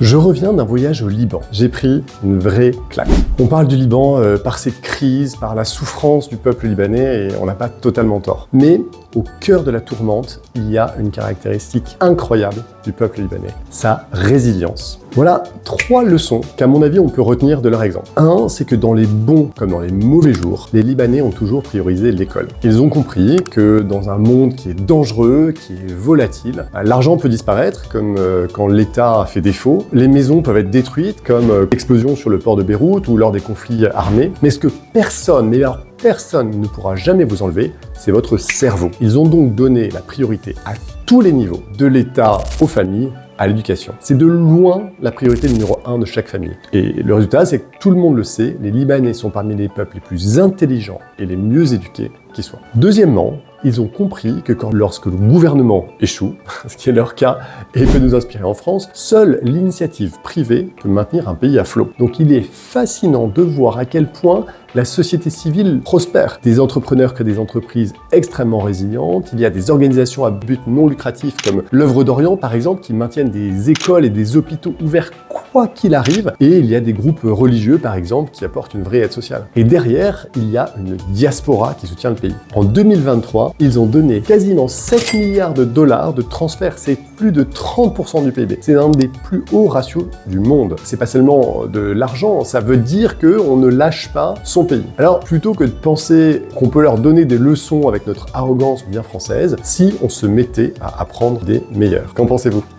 Je reviens d'un voyage au Liban. J'ai pris une vraie claque. On parle du Liban par ses crises, par la souffrance du peuple libanais et on n'a pas totalement tort. Mais au cœur de la tourmente, il y a une caractéristique incroyable du peuple libanais, sa résilience. Voilà 3 leçons qu'à mon avis on peut retenir de leur exemple. 1, c'est que dans les bons comme dans les mauvais jours, les Libanais ont toujours priorisé l'école. Ils ont compris que dans un monde qui est dangereux, qui est volatile, l'argent peut disparaître comme quand l'État fait défaut, les maisons peuvent être détruites comme l'explosion sur le port de Beyrouth ou lors des conflits armés, mais ce que personne, mais alors personne ne pourra jamais vous enlever, c'est votre cerveau. Ils ont donc donné la priorité à tous les niveaux, de l'État aux familles, à l'éducation. C'est de loin la priorité numéro 1 de chaque famille. Et le résultat, c'est que tout le monde le sait, les Libanais sont parmi les peuples les plus intelligents et les mieux éduqués qui soient. Deuxièmement, ils ont compris que lorsque le gouvernement échoue, ce qui est leur cas et peut nous inspirer en France, seule l'initiative privée peut maintenir un pays à flot. Donc il est fascinant de voir à quel point la société civile prospère. Des entrepreneurs créent des entreprises extrêmement résilientes. Il y a des organisations à but non lucratif comme l'Œuvre d'Orient, par exemple, qui maintiennent des écoles et des hôpitaux ouverts quoi qu'il arrive. Et il y a des groupes religieux, par exemple, qui apportent une vraie aide sociale. Et derrière, il y a une diaspora qui soutient le pays. En 2023, ils ont donné quasiment 7 milliards de dollars de transferts. C'est plus de 30% du PIB. C'est un des plus hauts ratios du monde. C'est pas seulement de l'argent, ça veut dire qu'on ne lâche pas son pays. Alors, plutôt que de penser qu'on peut leur donner des leçons avec notre arrogance bien française, si on se mettait à apprendre des meilleurs. Qu'en pensez-vous ?